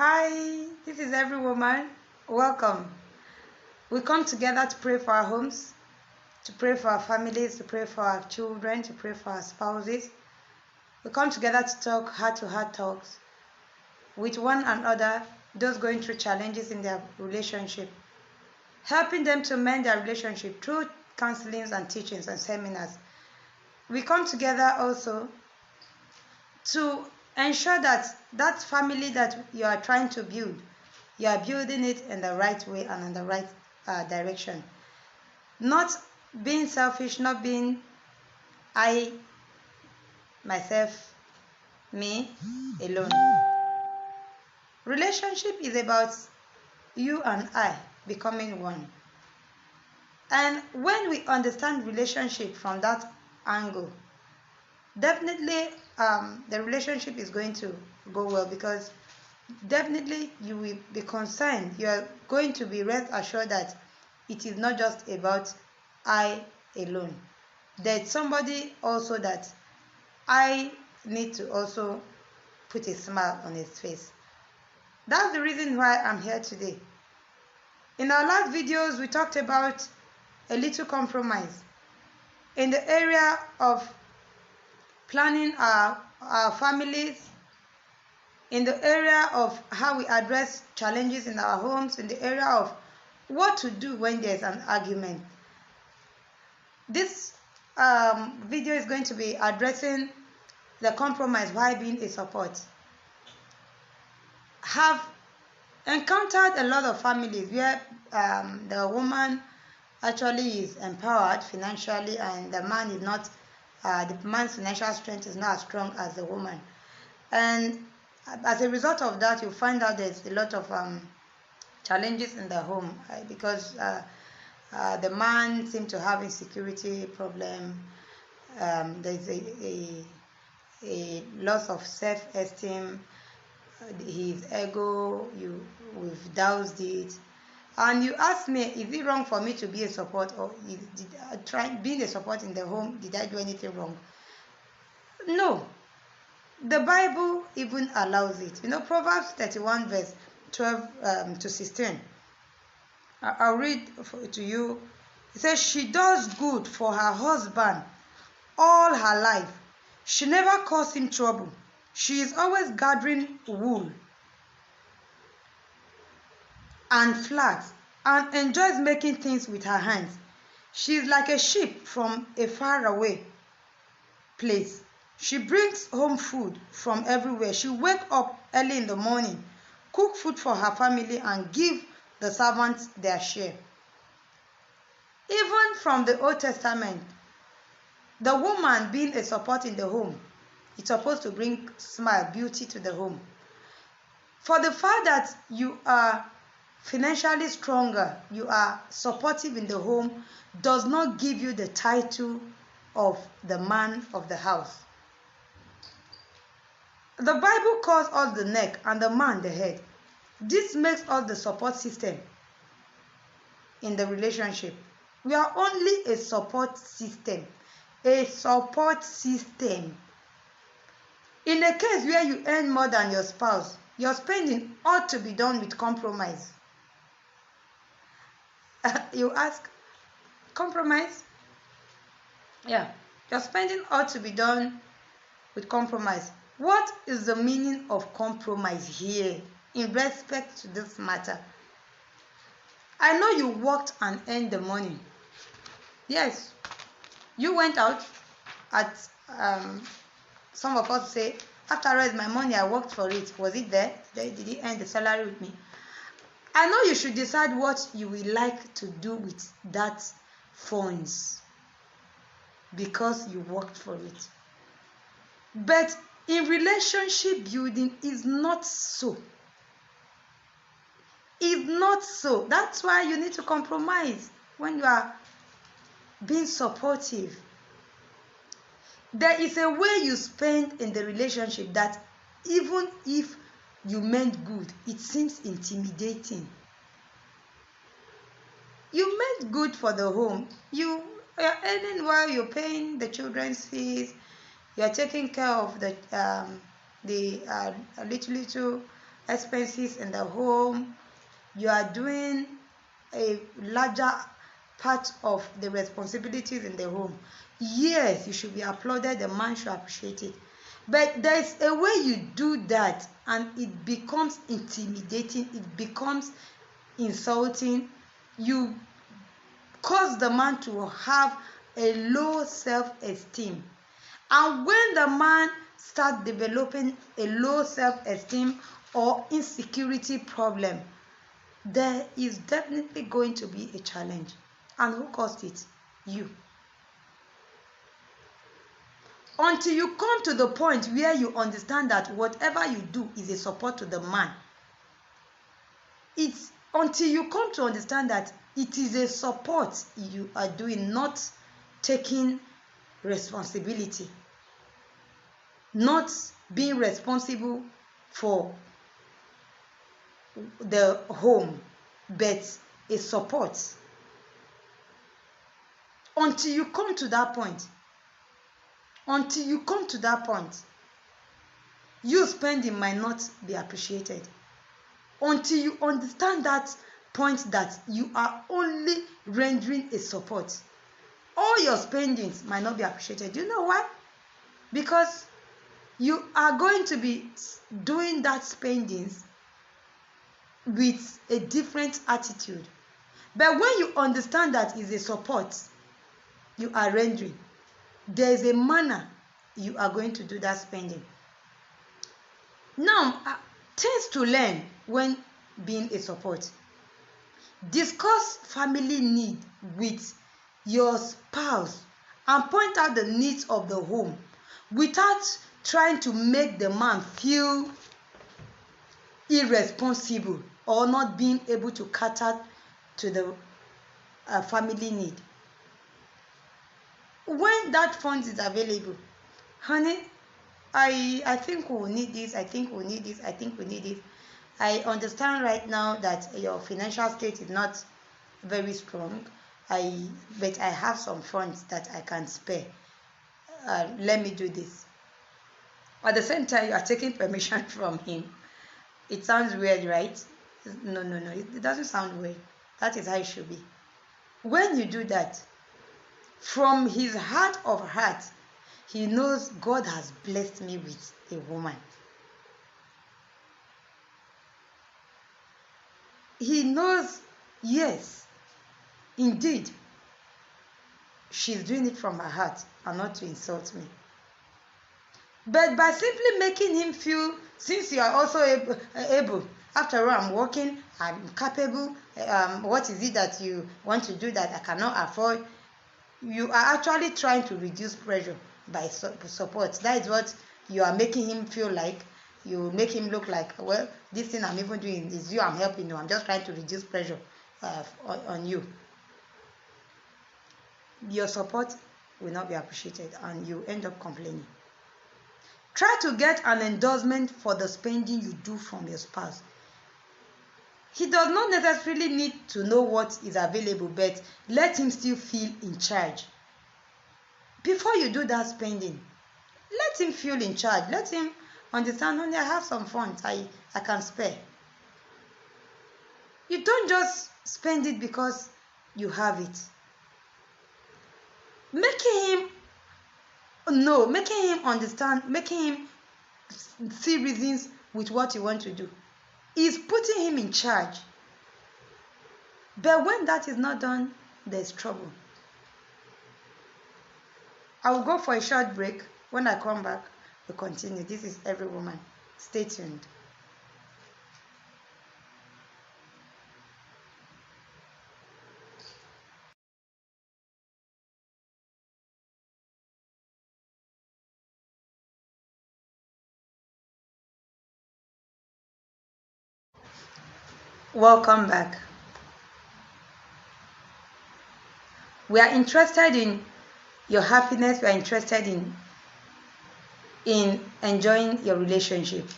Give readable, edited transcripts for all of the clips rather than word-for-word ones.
Hi, this is every woman. Welcome. We come together to pray for our homes, to pray for our families, to pray for our children, to pray for our spouses. We come together to talk heart-to-heart talks with one another, those going through challenges in their relationship, helping them to mend their relationship through counselings and teachings and seminars. We come together also to ensure that that family that you are trying to build, you are building it in the right way and in the right direction. Not being selfish, not being I, myself, me, alone. Relationship is about you and I becoming one. And when we understand relationship from that angle, definitely the relationship is going to go well, because definitely you will be concerned. You are going to be rest assured that it is not just about I alone. There's somebody also that I need to also put a smile on his face. That's the reason why I'm here today. In our last videos, we talked about a little compromise in the area of planning our families, in the area of how we address challenges in our homes, in the area of what to do when there's an argument. This video is going to be addressing the compromise while being a support. Have encountered a lot of families where the woman actually is empowered financially and the man is not, the man's financial strength is not as strong as the woman. And as a result of that, you find out there's a lot of challenges in the home, because the man seems to have insecurity problem. There's a loss of self-esteem. His ego, we've doused it. And you ask me, is it wrong for me to be a support, or being a support in the home, did I do anything wrong? No. The Bible even allows it. Proverbs 31 verse 12 to 16. I'll read to you. It says, she does good for her husband all her life. She never causes him trouble. She is always gathering wool and flax and enjoys making things with her hands. She is like a sheep from a faraway place. She brings home food from everywhere. She wakes up early in the morning, cook food for her family, and give the servants their share. Even from the Old Testament, the woman being a support in the home, it's supposed to bring smile, beauty to the home. For the fact that you are financially stronger, you are supportive in the home, does not give you the title of the man of the house. The Bible calls us the neck and the man the head. This makes us the support system in the relationship. We are only a support system. A support system. In a case where you earn more than your spouse, your spending ought to be done with compromise. You ask, compromise? Yeah, your spending ought to be done with compromise. What is the meaning of compromise here in respect to this matter? I know you worked and earned the money. Yes, you went out at, some of us say, after all, it's my money, I worked for it. Was it there? Did he earn the salary with me? I know you should decide what you will like to do with that funds, because you worked for it. But in relationship building is not so. It's not so. That's why you need to compromise when you are being supportive. There is a way you spend in the relationship that even if you meant good, it seems intimidating. You meant good for the home. You are earning while you're paying the children's fees. You are taking care of the little expenses in the home, you are doing a larger part of the responsibilities in the home, yes, you should be applauded, the man should appreciate it. But there's a way you do that and it becomes intimidating, it becomes insulting. You cause the man to have a low self-esteem. And when the man starts developing a low self-esteem or insecurity problem, there is definitely going to be a challenge. And who caused it? You. Until you come to the point where you understand that whatever you do is a support to the man. It's until you come to understand that it is a support you are doing, not taking responsibility, not being responsible for the home, but a support. Until you come to that point, you spending might not be appreciated. Until you understand that point that you are only rendering a support, all your spendings might not be appreciated. Do you know why? Because you are going to be doing that spendings with a different attitude. But when you understand that is a support you are rendering, there is a manner you are going to do that spending. Now, things to learn when being a support. Discuss family need with your spouse and point out the needs of the home without trying to make the man feel irresponsible or not being able to cater to the family need. When that fund is available, honey, I think we will need this, I think we need this, I think we need it. I understand right now that your financial state is not very strong, but I have some funds that I can spare. Let me do this. At the same time, you are taking permission from him. It sounds weird, right? No, it doesn't sound weird. That is how it should be. When you do that, from his heart of hearts, he knows God has blessed me with a woman. He knows, yes, indeed, she's doing it from her heart and not to insult me. But by simply making him feel, since you are also able, after all, I'm working, I'm capable, what is it that you want to do that I cannot afford? You are actually trying to reduce pressure by support. That is what you are making him feel like. You make him look like, well, this thing I'm even doing is you I'm helping you. I'm just trying to reduce pressure on you. Your support will not be appreciated and you end up complaining. Try to get an endorsement for the spending you do from your spouse. He does not necessarily need to know what is available, but let him still feel in charge. Before you do that spending, let him feel in charge. Let him understand, only I have some funds I can spare. You don't just spend it because you have it. Making him understand, making him see reasons with what you want to do is putting him in charge. But when that is not done, there's trouble. I will go for a short break. When I come back, we'll continue. This is Every Woman. Stay tuned. Welcome back. We are interested in your happiness. We are interested in enjoying your relationship.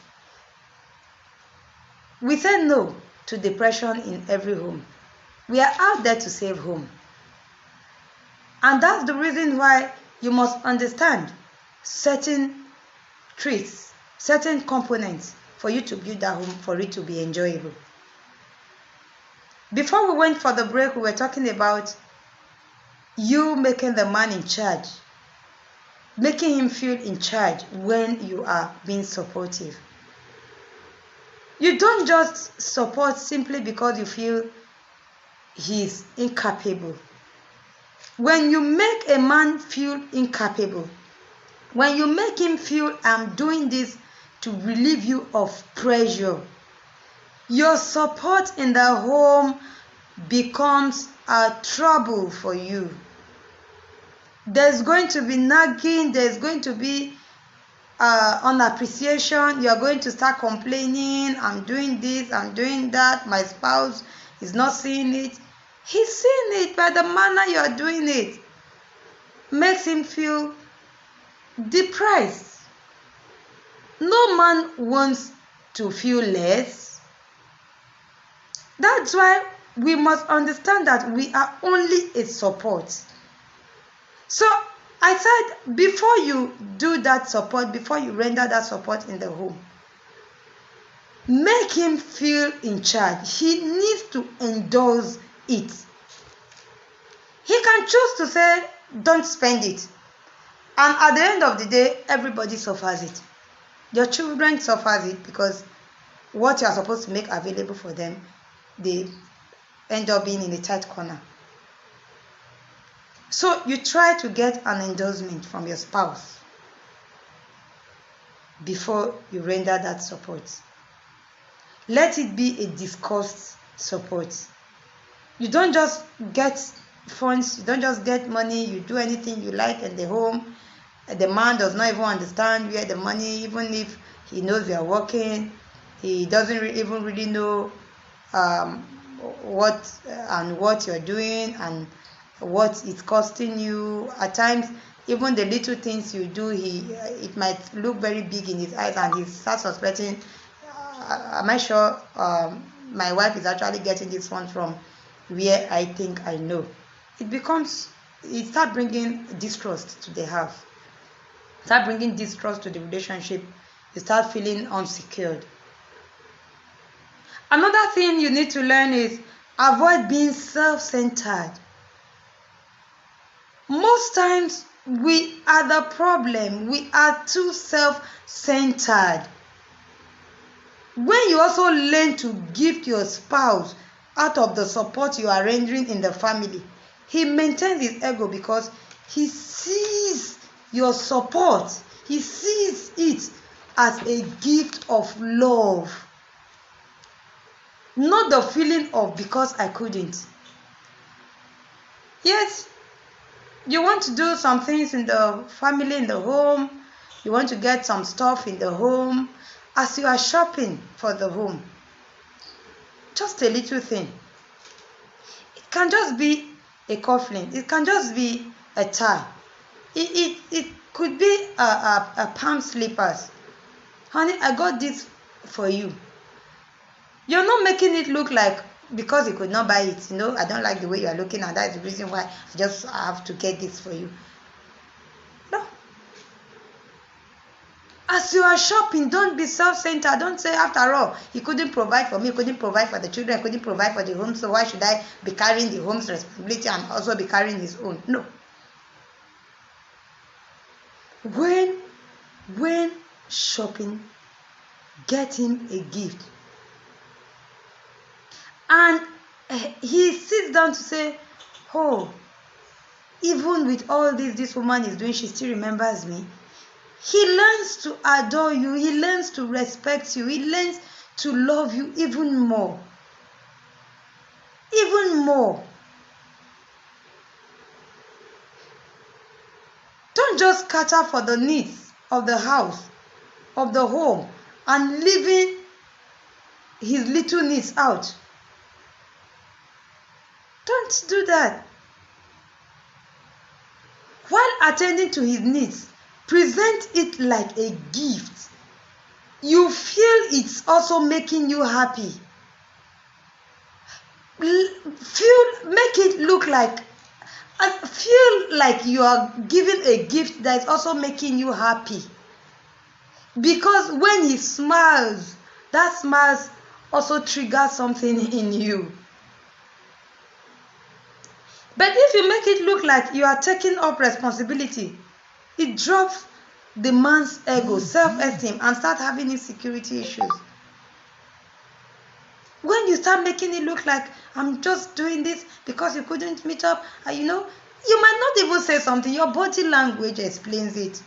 We say no to depression in every home. We are out there to save home. And that's the reason why you must understand certain traits, certain components for you to build that home, for it to be enjoyable. Before we went for the break, we were talking about you making the man in charge, making him feel in charge when you are being supportive. You don't just support simply because you feel he's incapable. When you make a man feel incapable, when you make him feel I'm doing this to relieve you of pressure, your support in the home becomes a trouble for you. There's going to be nagging, there's going to be unappreciation. You're going to start complaining, I'm doing this, I'm doing that, my spouse is not seeing it. He's seeing it by the manner you're doing it. Makes him feel depressed. No man wants to feel less. That's why we must understand that we are only a support. So I said, before you do that support, before you render that support in the home, make him feel in charge. He needs to endorse it. He can choose to say, don't spend it. And at the end of the day, everybody suffers it. Your children suffers it because what you are supposed to make available for them, they end up being in a tight corner. So you try to get an endorsement from your spouse before you render that support. Let it be a discussed support. You don't just get funds, you don't just get money, you do anything you like in the home. The man does not even understand where the money, even if he knows you are working, he doesn't even really know what you're doing and what it's costing you. At times, even the little things you do, it might look very big in his eyes, and he starts suspecting, am I sure my wife is actually getting this one from where I think I know? It starts bringing distrust to the house. Start bringing distrust to the relationship. You start feeling unsecured. Another thing you need to learn is avoid being self-centered. Most times we are the problem. We are too self-centered. When you also learn to give your spouse out of the support you are rendering in the family, he maintains his ego because he sees your support. He sees it as a gift of love. Not the feeling of because I couldn't. Yes, you want to do some things in the family, in the home. You want to get some stuff in the home. As you are shopping for the home, just a little thing. It can just be a cufflink. It can just be a tie. It could be a palm slippers. Honey, I got this for you. You're not making it look like because you could not buy it. I don't like the way you are looking, and that's the reason why I have to get this for you. No. As you are shopping, don't be self-centered. Don't say, after all, he couldn't provide for me, he couldn't provide for the children, he couldn't provide for the home, so why should I be carrying the home's responsibility and also be carrying his own? No. When shopping, get him a gift. And he sits down to say, oh, even with all this woman is doing, she still remembers me. He learns to adore you. He learns to respect you. He learns to love you even more. Even more. Don't just cater for the needs of the house, of the home, and leaving his little needs out. Don't do that. While attending to his needs, present it like a gift. You feel it's also making you happy. Make it look like, feel like you are giving a gift that is also making you happy. Because when he smiles that smile also triggers something in you. But if you make it look like you are taking up responsibility, it drops the man's ego, self-esteem, and start having insecurity issues. When you start making it look like I'm just doing this because you couldn't meet up, you might not even say something. Your body language explains it.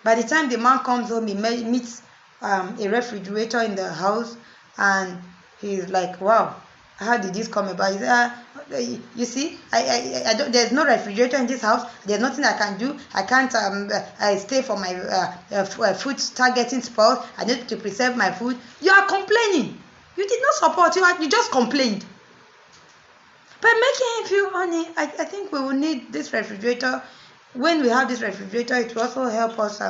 By the time the man comes home, he meets a refrigerator in the house, and he's like, "Wow, how did this come about?" He said, "You see, I don't. There's no refrigerator in this house. There's nothing I can do. I can't stay for my food start getting spoiled. I need to preserve my food." You are complaining. You did not support. You just complained. By making him feel, honey, I think we will need this refrigerator. When we have this refrigerator, it will also help us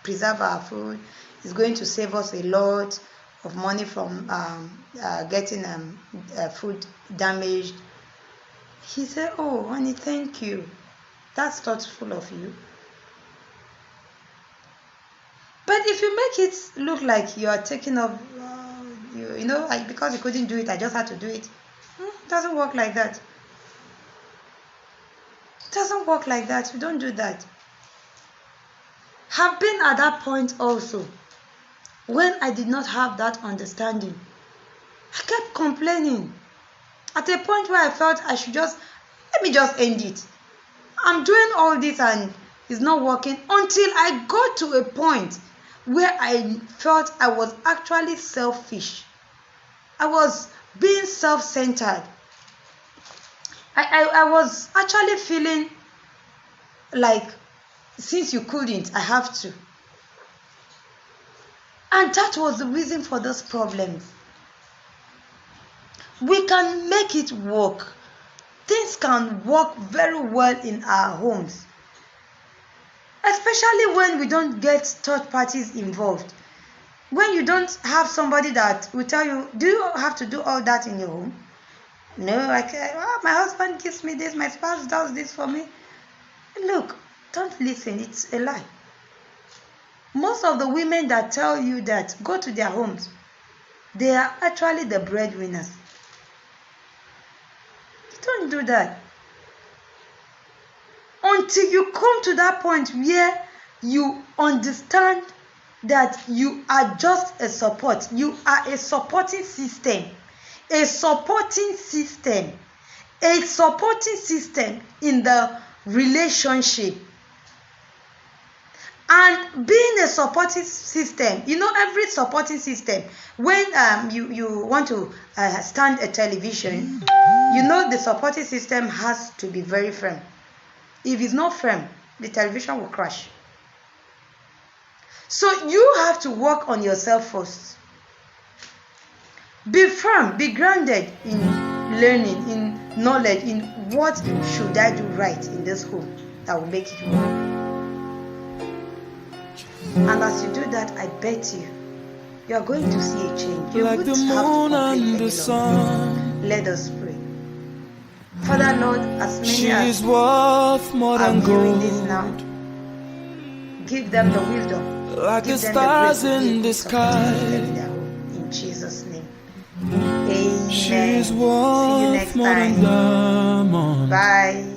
preserve our food. It's going to save us a lot of money from getting food damaged. He said, "Oh, honey, thank you. That's thoughtful of you." But if you make it look like you are taking up, because you couldn't do it, I just had to do it. It doesn't work like that. It doesn't work like that. You don't do that. Have been at that point also. When I did not have that understanding, I kept complaining. At a point where I felt I should let me just end it. I'm doing all this and it's not working, until I got to a point where I felt I was actually selfish. I was being self-centered. I was actually feeling like, since you couldn't, I have to. And that was the reason for those problems. We can make it work. Things can work very well in our homes, especially when we don't get third parties involved. When you don't have somebody that will tell you, do you have to do all that in your home? No, I can't. My husband gives me this, my spouse does this for me. Look, don't listen, it's a lie. Most of the women that tell you that, go to their homes, they are actually the breadwinners. Don't do that. Until you come to that point where you understand that you are just a support. You are a supporting system. A supporting system. A supporting system in the relationship. And being a supporting system, every supporting system, when you want to stand a television, the supporting system has to be very firm. If it's not firm, the television will crash. So you have to work on yourself first. Be firm, be grounded in learning, in knowledge, in what should I do right in this home that will make it work. And as you do that, I bet you are going to see a change. You like would the have moon to and the sun. Let us pray. Father Lord, as many She as is worth more are than viewing this gold. now, give them the wisdom. Like give the them stars the grace to in be the sky. in Jesus' name. Amen. She's See you worth next more than time. diamonds. Bye.